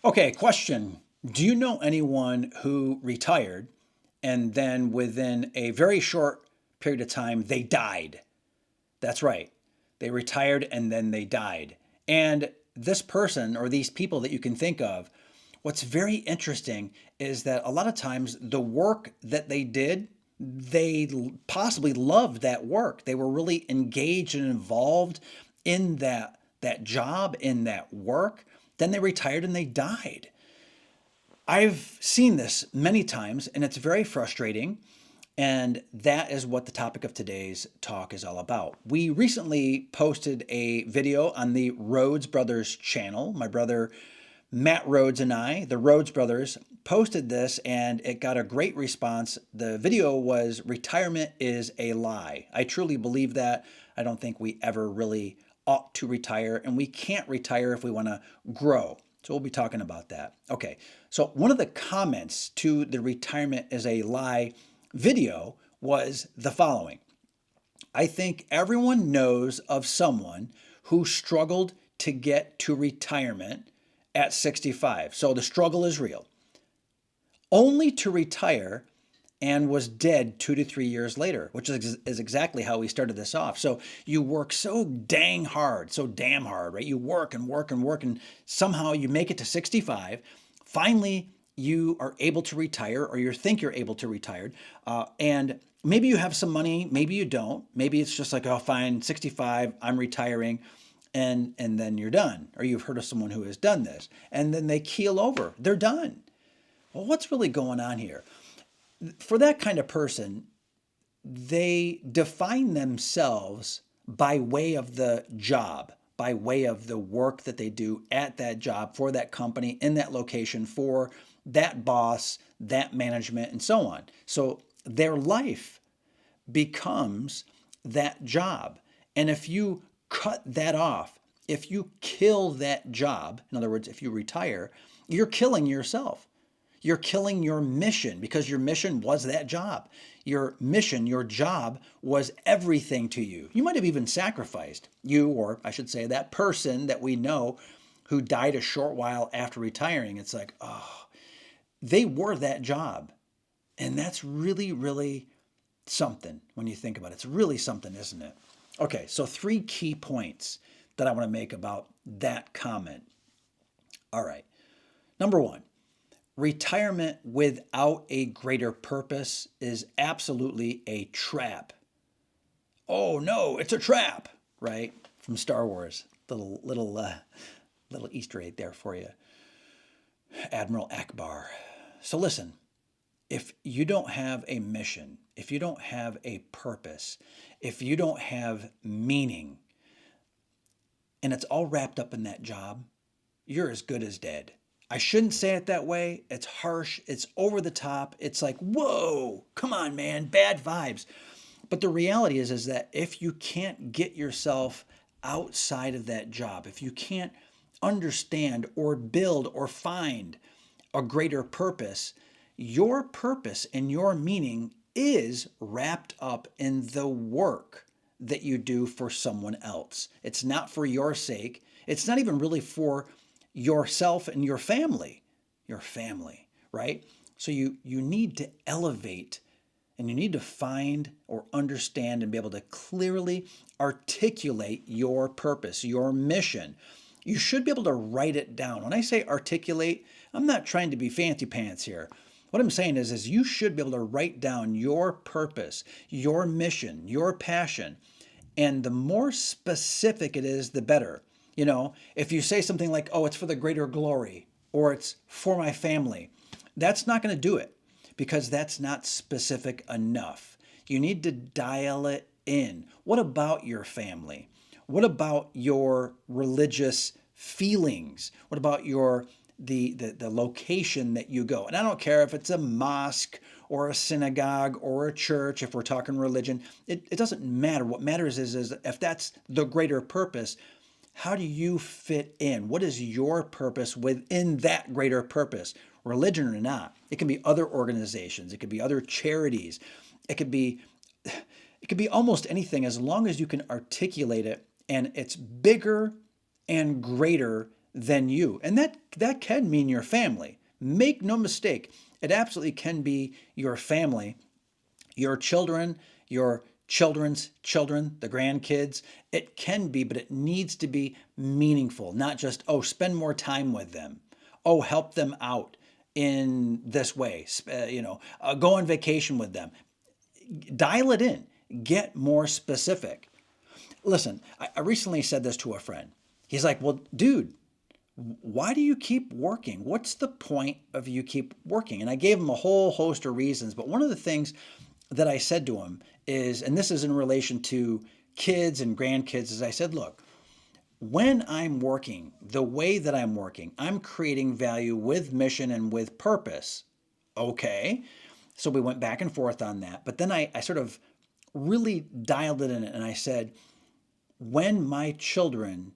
Okay, question. Do you know anyone who retired and then within a very short period of time they died? That's right. They retired and then they died. And this person or these people that you can think of, what's very interesting is that a lot of times the work that they did, they possibly loved that work. They were really engaged and involved in that job, in that work. Then they retired and they died. I've seen this many times and it's very frustrating. And that is what the topic of today's talk is all about. We recently posted a video on the Rhodes Brothers channel. My brother Matt Rhodes and I, the Rhodes Brothers, posted this and it got a great response. The video was "Retirement is a Lie." I truly believe that. I don't think we ever really ought to retire, and we can't retire if we want to grow. So we'll be talking about that. Okay, so one of the comments to the "Retirement is a Lie" video was the following. I think everyone knows of someone who struggled to get to retirement at 65. So the struggle is real. Only to retire and was dead 2 to 3 years later, which is exactly how we started this off. So you work so dang hard, so damn hard, right? You work and work and work, and somehow you make it to 65. Finally, you are able to retire, or you think you're able to retire, and maybe you have some money, maybe you don't. Maybe it's just like, oh, fine, 65, I'm retiring, and then you're done. Or you've heard of someone who has done this, and then they keel over, they're done. Well, what's really going on here? For that kind of person, they define themselves by way of the job, by way of the work that they do at that job, for that company, in that location, for that boss, that management, and so on. So their life becomes that job. And if you cut that off, if you kill that job, in other words, if you retire, you're killing yourself. You're killing your mission, because your mission was that job. Your mission, your job was everything to you. You might have even sacrificed. You, or I should say, that person that we know who died a short while after retiring. It's like, oh, they were that job. And that's really, really something when you think about it. It's really something, isn't it? Okay, so 3 key points that I want to make about that comment. All right. Number one, retirement without a greater purpose is absolutely a trap. Oh no, it's a trap, right? From Star Wars. Little Easter egg there for you. Admiral Akbar. So listen, if you don't have a mission, if you don't have a purpose, if you don't have meaning, and it's all wrapped up in that job, you're as good as dead. I shouldn't say it that way. It's harsh. It's over the top. It's like, whoa, come on, man, bad vibes. But the reality is that if you can't get yourself outside of that job, if you can't understand or build or find a greater purpose, your purpose and your meaning is wrapped up in the work that you do for someone else. It's not for your sake. It's not even really for yourself and your family, right? So you need to elevate, and you need to find or understand and be able to clearly articulate your purpose, your mission. You should be able to write it down. When I say articulate, I'm not trying to be fancy pants here. What I'm saying is you should be able to write down your purpose, your mission, your passion. And the more specific it is, the better. You know, if you say something like, oh, it's for the greater glory, or it's for my family, that's not going to do it, because that's not specific enough. You need to dial it in. What about your family? What about your religious feelings? What about the location that you go? And I don't care if it's a mosque or a synagogue or a church, if we're talking religion, it doesn't matter. What matters is if that's the greater purpose, how do you fit in? What is your purpose within that greater purpose, religion or not? It can be other organizations, it could be other charities, it could be almost anything, as long as you can articulate it and it's bigger and greater than you. And that can mean your family. Make no mistake, it absolutely can be your family, your children, your children's children, the grandkids. It can be, but it needs to be meaningful, not just, oh, spend more time with them. Oh, help them out in this way. Go on vacation with them. Dial it in. Get more specific. Listen, I recently said this to a friend. He's like, well, dude, why do you keep working? What's the point of you keep working? And I gave him a whole host of reasons. But one of the things that I said to him is, and this is in relation to kids and grandkids, is I said, look, when I'm working the way that I'm working, I'm creating value with mission and with purpose. Okay. So we went back and forth on that. But then I sort of really dialed it in and I said, when my children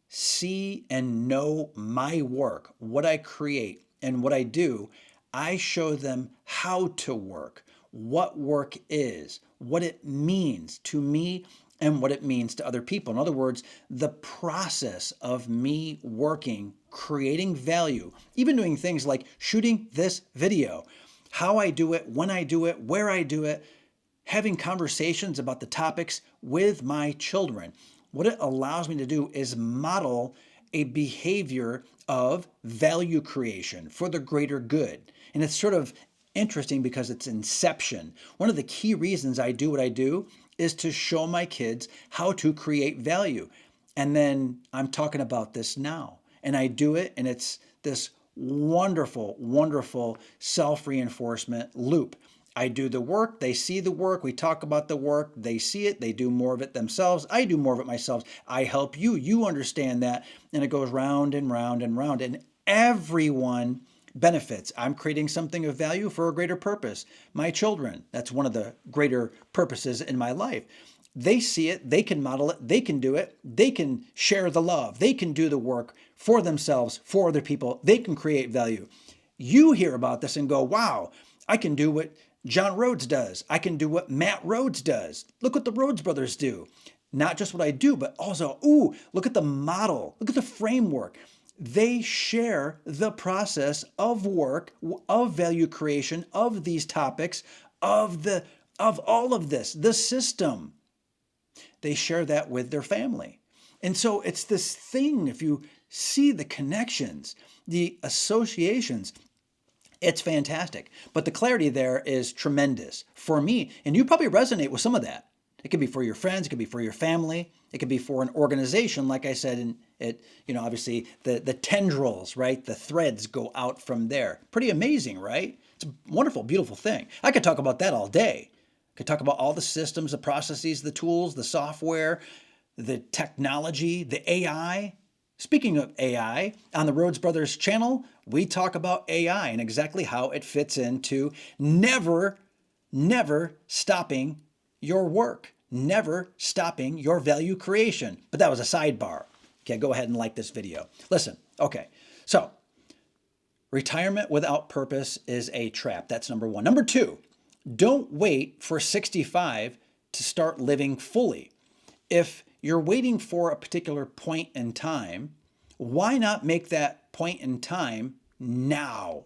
see and know my work, what I create and what I do, I show them how to work, what work is, what it means to me, and what it means to other people. In other words, the process of me working, creating value, even doing things like shooting this video, how I do it, when I do it, where I do it, having conversations about the topics with my children. What it allows me to do is model a behavior of value creation for the greater good. And it's sort of interesting because it's inception. One of the key reasons I do what I do is to show my kids how to create value. And then I'm talking about this now. And I do it, and it's this wonderful, wonderful self-reinforcement loop. I do the work, they see the work, we talk about the work, they see it, they do more of it themselves, I do more of it myself, I help you, you understand that, and it goes round and round and round, and everyone benefits. I'm creating something of value for a greater purpose. My children, that's one of the greater purposes in my life. They see it, they can model it, they can do it, they can share the love, they can do the work for themselves, for other people, they can create value. You hear about this and go, wow, I can do what John Rhodes does. I can do what Matt Rhodes does. Look what the Rhodes brothers do. Not just what I do, but also, ooh, look at the model. Look at the framework. They share the process of work, of value creation, of these topics, of all of this, the system. They share that with their family. And so it's this thing, if you see the connections, the associations, it's fantastic. But the clarity there is tremendous for me. And you probably resonate with some of that. It could be for your friends. It could be for your family. It could be for an organization. Like I said, and obviously the tendrils, right? The threads go out from there. Pretty amazing, right? It's a wonderful, beautiful thing. I could talk about that all day. I could talk about all the systems, the processes, the tools, the software, the technology, the AI. Speaking of AI, on the Rhodes Brothers channel, we talk about AI and exactly how it fits into never stopping your work, never stopping your value creation. But that was a sidebar. Okay, go ahead and like this video. Listen, okay, so retirement without purpose is a trap. That's number one. Number two, don't wait for 65 to start living fully. If you're waiting for a particular point in time, why not make that point in time now?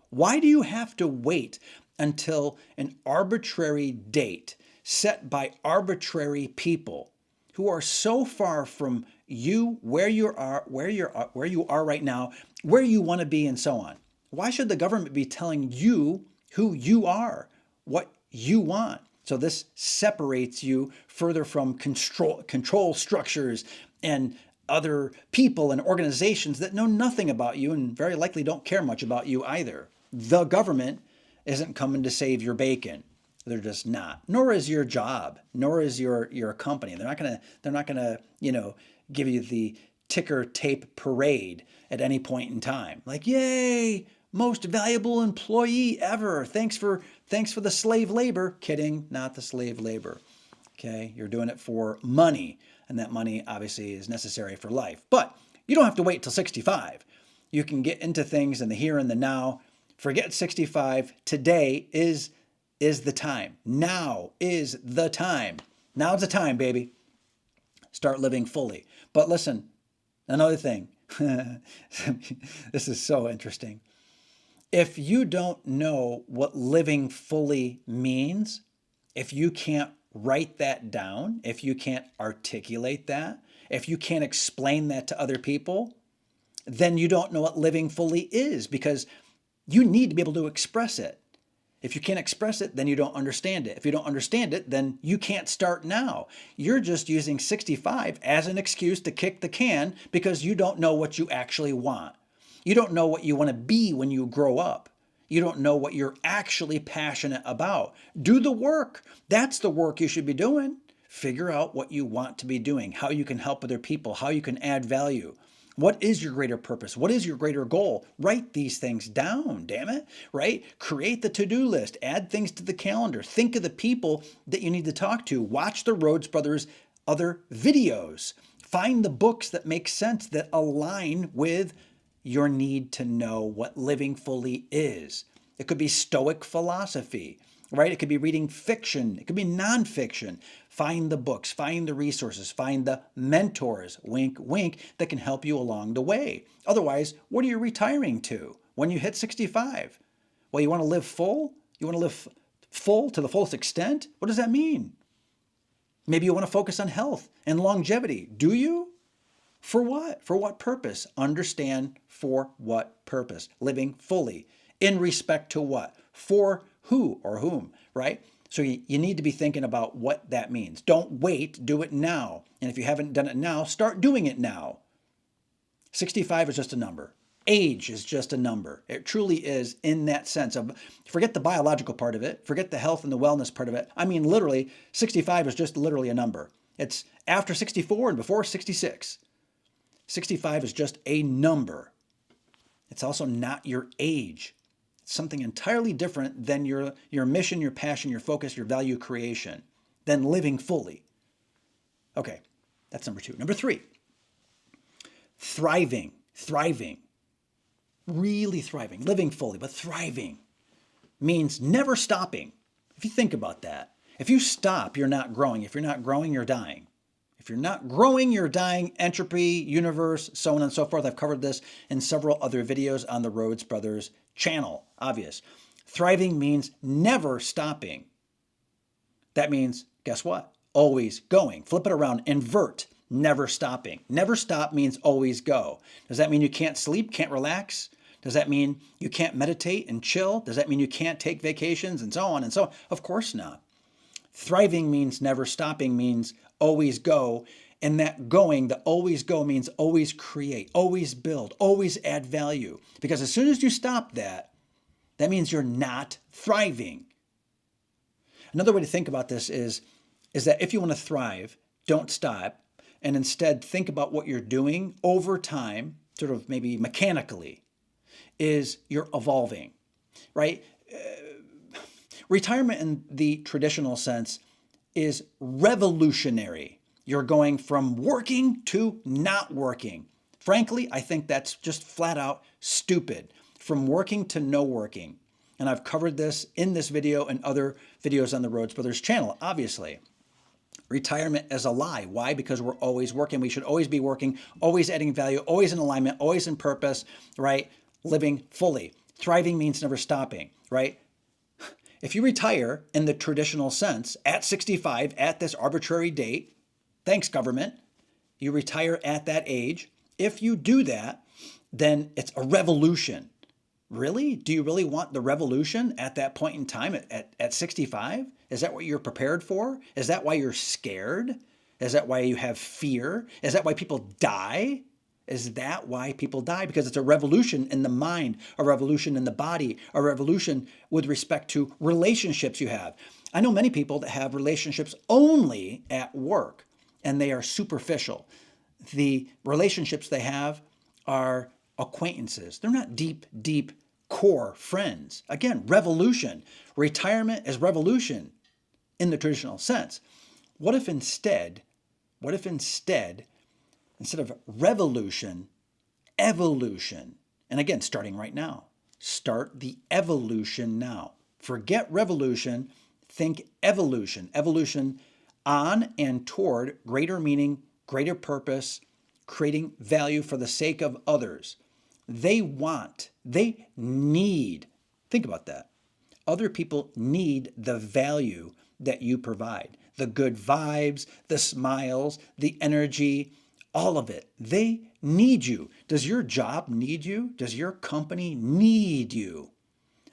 Why do you have to wait until an arbitrary date set by arbitrary people who are so far from you, where you are right now, where you want to be, and so on? Why should the government be telling you who you are, what you want? So this separates you further from control structures and other people and organizations that know nothing about you and very likely don't care much about you either. The government isn't coming to save your bacon. They're just not. Nor is your job. Nor is your company. They're not gonna give you the ticker tape parade at any point in time. Like, yay, most valuable employee ever. Thanks for the slave labor. Kidding, not the slave labor. Okay, you're doing it for money, and that money obviously is necessary for life. But you don't have to wait till 65. You can get into things in the here and the now. Forget 65. Today is the time. Now is the time. Now's the time, baby. Start living fully. But listen, another thing, This is so interesting. If you don't know what living fully means, if you can't write that down, if you can't articulate that, if you can't explain that to other people, then you don't know what living fully is because you need to be able to express it. If you can't express it, then you don't understand it. If you don't understand it, then you can't start now. You're just using 65 as an excuse to kick the can because you don't know what you actually want. You don't know what you want to be when you grow up. You don't know what you're actually passionate about. Do the work. That's the work you should be doing. Figure out what you want to be doing, how you can help other people, how you can add value. What is your greater purpose? What is your greater goal? Write these things down, damn it, right? Create the to-do list, add things to the calendar, think of the people that you need to talk to, watch the Rhodes Brothers other videos, find the books that make sense, that align with your need to know what living fully is. It could be Stoic philosophy, right? It could be reading fiction. It could be nonfiction. Find the books, find the resources, find the mentors, wink, wink, that can help you along the way. Otherwise, what are you retiring to when you hit 65? Well, you want to live full? You want to live full to the fullest extent? What does that mean? Maybe you want to focus on health and longevity. Do you? For what? For what purpose? Understand for what purpose. Living fully. In respect to what? For who or whom, right? So you need to be thinking about what that means. Don't wait, do it now. And if you haven't done it now, start doing it now. 65 is just a number. Age is just a number. It truly is in that sense of, forget the biological part of it, forget the health and the wellness part of it. I mean, literally, 65 is just literally a number. It's after 64 and before 66. 65 is just a number. It's also not your age. It's something entirely different than your mission, your passion, your focus, your value creation, than living fully. Okay, that's number 2. Number 3, thriving, really thriving, living fully, but thriving means never stopping. If you think about that, if you stop, you're not growing. If you're not growing, you're dying. If you're not growing, you're dying. Entropy, universe, so on and so forth. I've covered this in several other videos on the Rhodes Brothers channel. Obvious. Thriving means never stopping. That means, guess what? Always going. Flip it around. Invert. Never stopping. Never stop means always go. Does that mean you can't sleep, can't relax? Does that mean you can't meditate and chill? Does that mean you can't take vacations and so on and so on? Of course not. Thriving means never stopping, means always go. And that going, the always go, means always create, always build, always add value. Because as soon as you stop that, that means you're not thriving. Another way to think about this is that if you want to thrive, don't stop, and instead think about what you're doing over time, sort of maybe mechanically, is you're evolving, right? Retirement in the traditional sense is revolutionary. You're going from working to not working. Frankly, I think that's just flat out stupid. From working to no working. And I've covered this in this video and other videos on the Rhodes Brothers channel, obviously. Retirement is a lie. Why? Because we're always working. We should always be working, always adding value, always in alignment, always in purpose, right? Living fully. Thriving means never stopping, right? If you retire in the traditional sense at 65, at this arbitrary date, thanks government, you retire at that age. If you do that, then it's a revolution. Really? Do you really want the revolution at that point in time at 65? Is that what you're prepared for? Is that why you're scared? Is that why you have fear? Is that why people die? Is that why people die? Because it's a revolution in the mind, a revolution in the body, a revolution with respect to relationships you have. I know many people that have relationships only at work, and they are superficial. The relationships they have are acquaintances. They're not deep, deep core friends. Again, revolution. Retirement is revolution in the traditional sense. What if instead, instead of revolution, evolution? And again, starting right now. Start the evolution now. Forget revolution, think evolution. Evolution on and toward greater meaning, greater purpose, creating value for the sake of others. They need, think about that. Other people need the value that you provide, the good vibes, the smiles, the energy, all of it. They need you. Does your job need you? Does your company need you?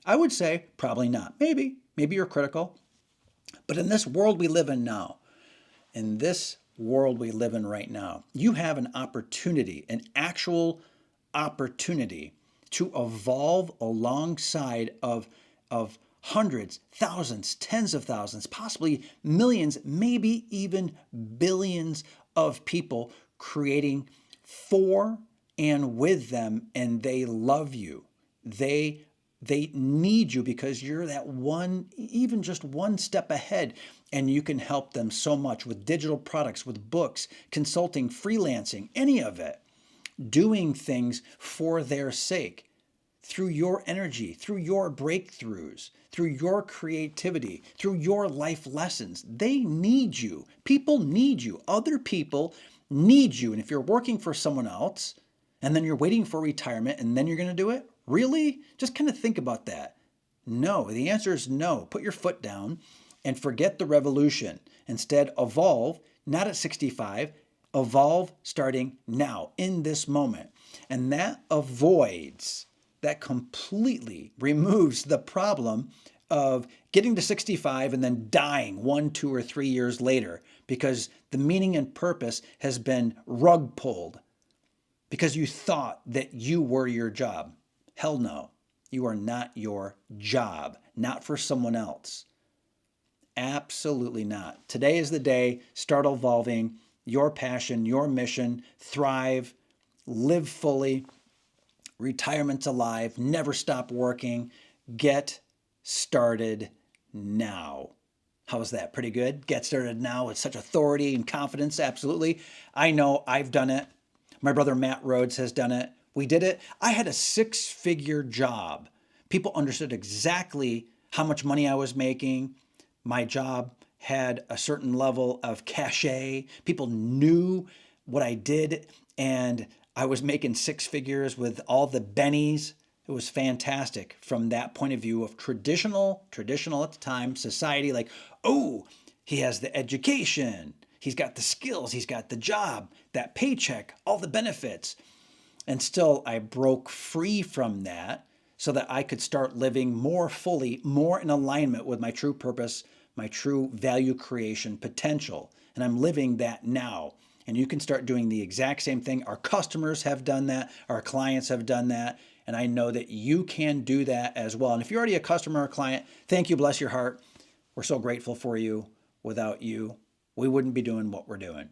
I would say probably not. Maybe you're critical. But in this world we live in now, in this world we live in right now, you have an opportunity, an actual opportunity to evolve alongside of hundreds, thousands, tens of thousands, possibly millions, maybe even billions of people creating for and with them, and they love you. They need you because you're that one, even just one step ahead, and you can help them so much with digital products, with books, consulting, freelancing, any of it, doing things for their sake through your energy, through your breakthroughs, through your creativity, through your life lessons. They need you. People need you. Other people need you. And if you're working for someone else and then you're waiting for retirement and then you're going to do it, really? Just kind of think about that. No, the answer is no. Put your foot down and forget the revolution. Instead, evolve, not at 65, evolve starting now, in this moment. And that completely removes the problem of getting to 65 and then dying 1, 2, or 3 years later because the meaning and purpose has been rug pulled because you thought that you were your job. Hell no. You are not your job, not for someone else. Absolutely not. Today is the day. Start evolving your passion, your mission, thrive, live fully. Retirement's alive. Never stop working. Get started now. How's that? Pretty good? Get started now with such authority and confidence. Absolutely. I know I've done it. My brother Matt Rhodes has done it. We did it. I had a 6-figure job. People understood exactly how much money I was making. My job had a certain level of cachet. People knew what I did, and I was making 6 figures with all the bennies. It was fantastic from that point of view of traditional at the time, society, like, oh, he has the education, he's got the skills, he's got the job, that paycheck, all the benefits. And still, I broke free from that so that I could start living more fully, more in alignment with my true purpose, my true value creation potential. And I'm living that now. And you can start doing the exact same thing. Our customers have done that. Our clients have done that. And I know that you can do that as well. And if you're already a customer or client, thank you, bless your heart. We're so grateful for you. Without you, we wouldn't be doing what we're doing.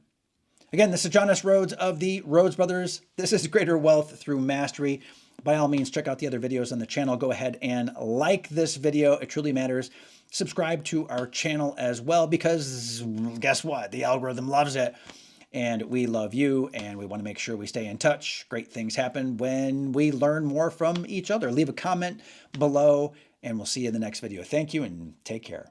Again, this is John S. Rhodes of the Rhodes Brothers. This is Greater Wealth Through Mastery. By all means, check out the other videos on the channel. Go ahead and like this video. It truly matters. Subscribe to our channel as well because guess what? The algorithm loves it. And we love you, and we want to make sure we stay in touch. Great things happen when we learn more from each other. Leave a comment below, and we'll see you in the next video. Thank you, and take care.